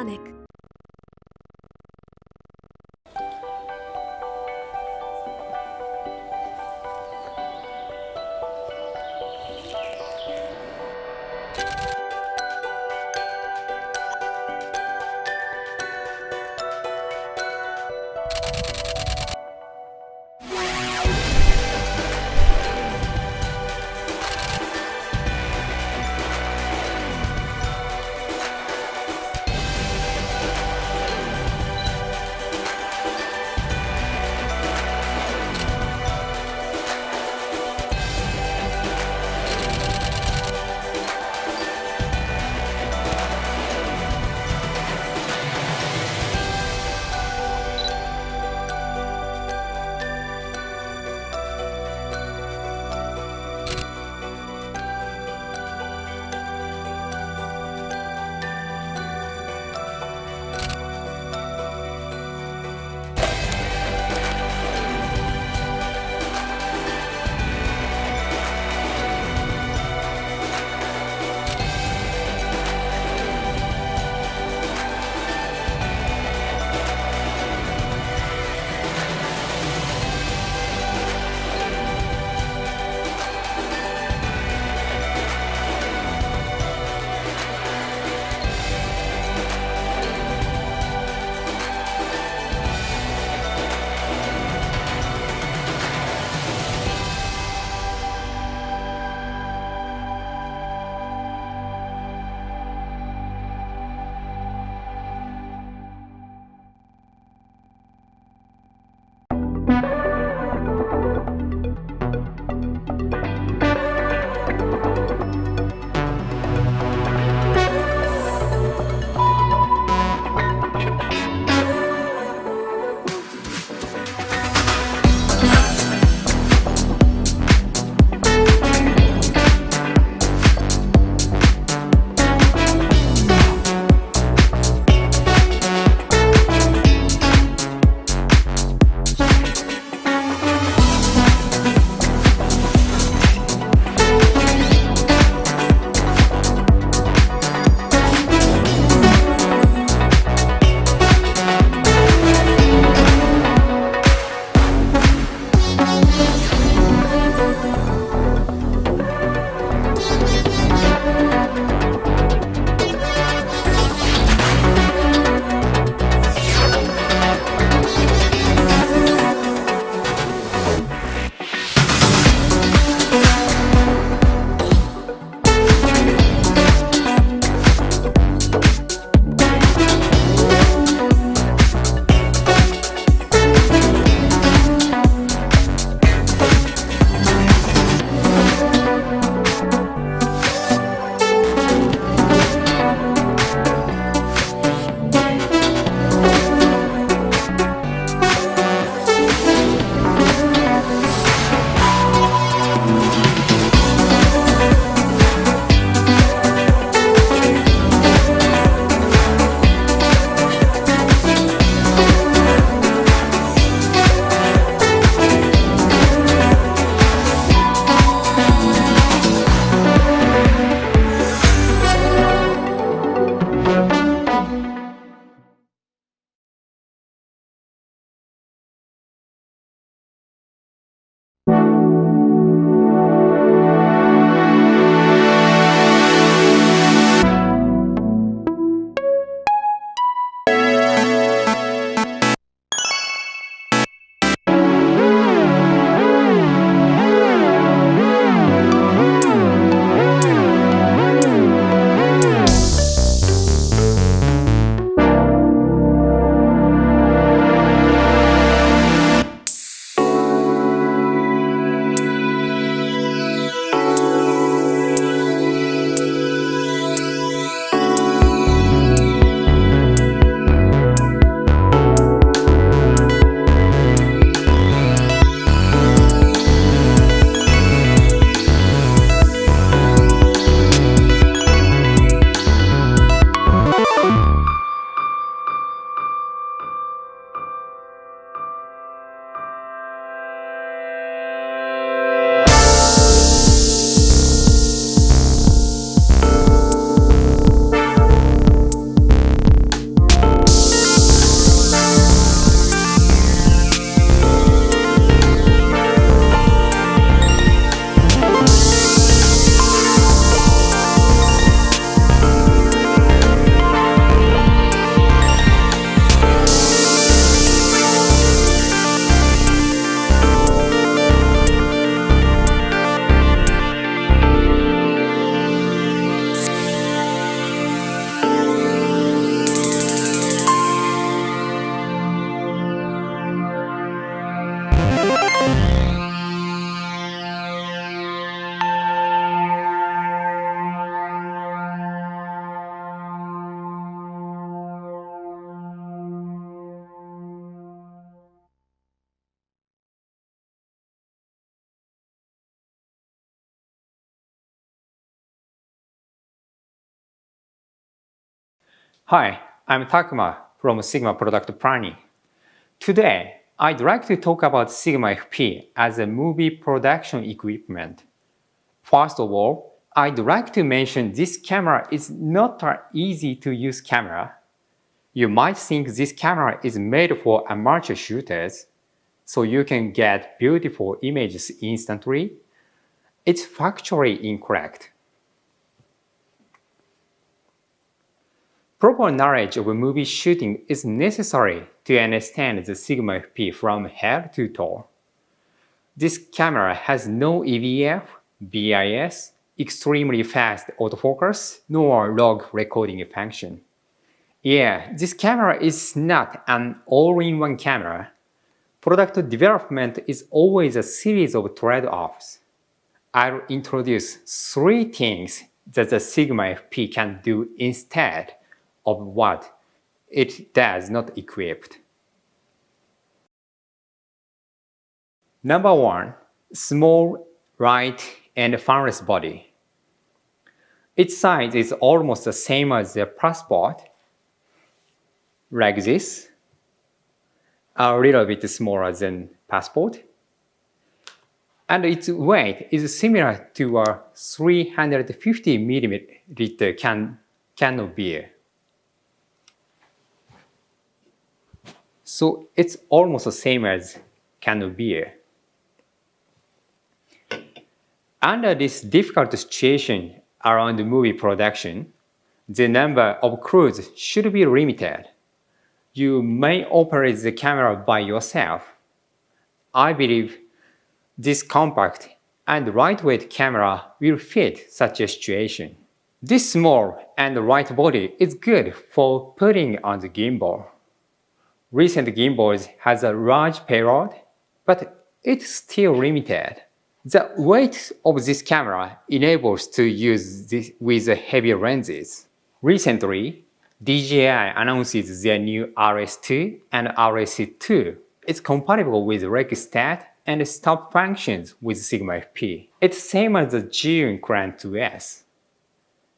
Panasonic. Hi, I'm Takuma from Sigma Product Planning. Today, I'd like to talk about Sigma FP as a movie production equipment. First of all, I'd like to mention this camera is not an easy-to-use camera. You might think this camera is made for amateur shooters, so you can get beautiful images instantly. It's factually incorrect. Proper knowledge of movie shooting is necessary to understand the Sigma FP from head to toe. This camera has no EVF, BIS, extremely fast autofocus, nor log recording function. Yeah, this camera is not an all-in-one camera. Product development is always a series of trade-offs. I'll introduce 3 things that the Sigma FP can do instead of what it does not equipped. Number 1. Small, light, and fanless body. Its size is almost the same as the Passport, like this, a little bit smaller than Passport, and its weight is similar to a 350ml can of beer. So it's almost the same as can of beer. Under this difficult situation around movie production, the number of crews should be limited. You may operate the camera by yourself. I believe this compact and lightweight camera will fit such a situation. This small and light body is good for putting on the gimbal. Recent gimbals has a large payload, but it's still limited. The weight of this camera enables to use this with heavy lenses. Recently, DJI announces their new RS2 and RS2. It's compatible with rec stat and stop functions with Sigma FP. It's same as the Zhiyun Clan 2S.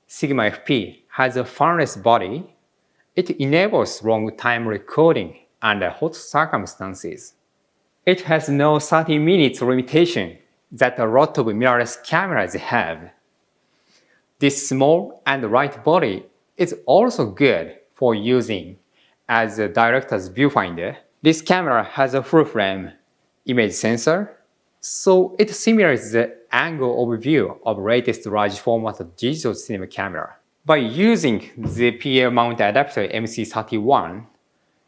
Sigma FP has a fanless body. It enables long-time recording under hot circumstances. It has no 30 minutes limitation that a lot of mirrorless cameras have. This small and light body is also good for using as a director's viewfinder. This camera has a full-frame image sensor, so it simulates the angle of view of latest large-format digital cinema camera. By using the PL mount adapter MC31,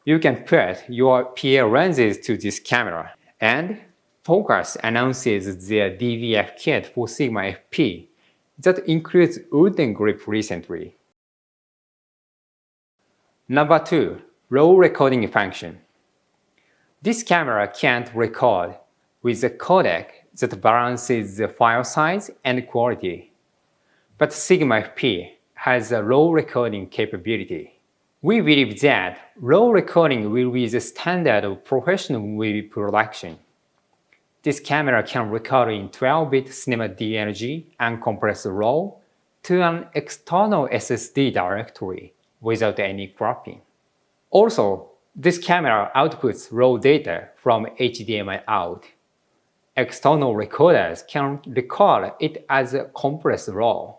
you can put your PL lenses to this camera, and Focus announces their DVF kit for Sigma FP that includes wooden grip recently. Number 2. Raw recording function. This camera can't record with a codec that balances the file size and quality, but Sigma FP has a raw recording capability. We believe that raw recording will be the standard of professional movie production. This camera can record in 12-bit cinema DNG and compress RAW to an external SSD directory without any cropping. Also, this camera outputs RAW data from HDMI out. External recorders can record it as a compressed RAW.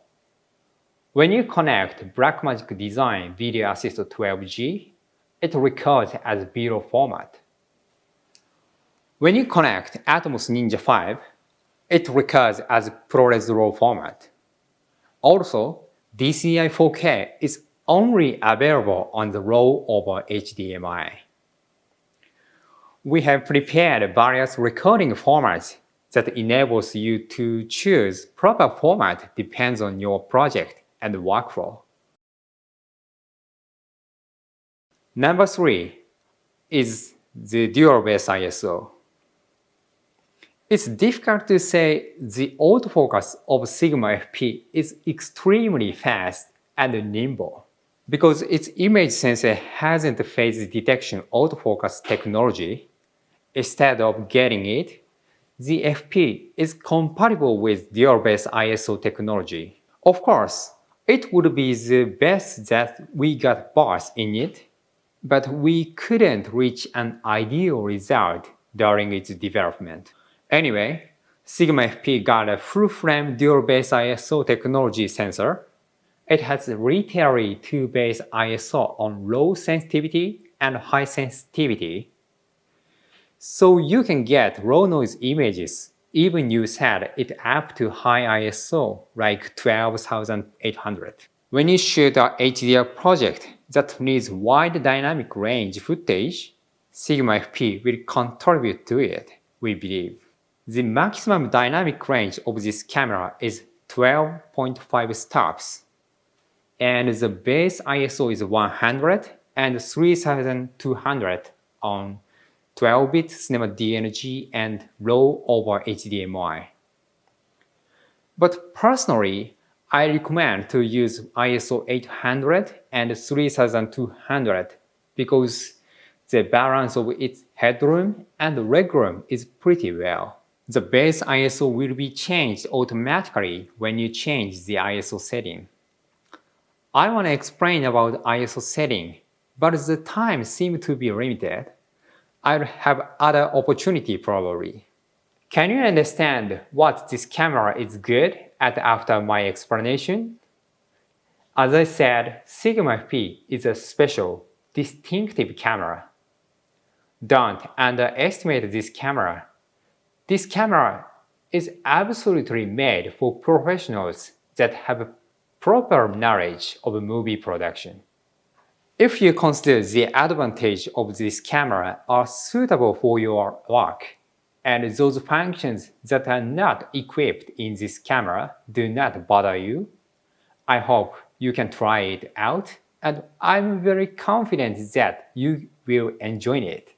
When you connect Blackmagic Design Video Assist 12G, it records as video format. When you connect Atomos Ninja 5, it records as ProRes RAW format. Also, DCI 4K is only available on the RAW over HDMI. We have prepared various recording formats that enables you to choose proper format depends on your project and workflow. Number 3 is the dual-base ISO. It's difficult to say the autofocus of Sigma FP is extremely fast and nimble because its image sensor hasn't phase detection autofocus technology. Instead of getting it, the FP is compatible with dual-base ISO technology. Of course, It would be the best that we got both in it, but we couldn't reach an ideal result during its development. Anyway, Sigma FP got a full-frame dual-base ISO technology sensor. It has literally two base ISO on low sensitivity and high sensitivity. So you can get low noise images even you set it up to high ISO like 12,800. When you shoot a HDR project that needs wide dynamic range footage, Sigma FP will contribute to it, we believe. The maximum dynamic range of this camera is 12.5 stops, and the base ISO is 100 and 3200 on 12-bit Cinema DNG and RAW over HDMI. But personally, I recommend to use ISO 800 and 3200 because the balance of its headroom and legroom is pretty well. The base ISO will be changed automatically when you change the ISO setting. I want to explain about ISO setting, but the time seems to be limited. I'll have other opportunity probably. Can you understand what this camera is good at after my explanation? As I said, Sigma FP is a special, distinctive camera. Don't underestimate this camera. This camera is absolutely made for professionals that have proper knowledge of movie production. If you consider the advantage of this camera are suitable for your work, and those functions that are not equipped in this camera do not bother you, I hope you can try it out, and I'm very confident that you will enjoy it.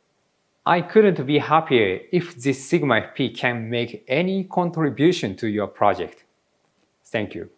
I couldn't be happier if this Sigma FP can make any contribution to your project. Thank you.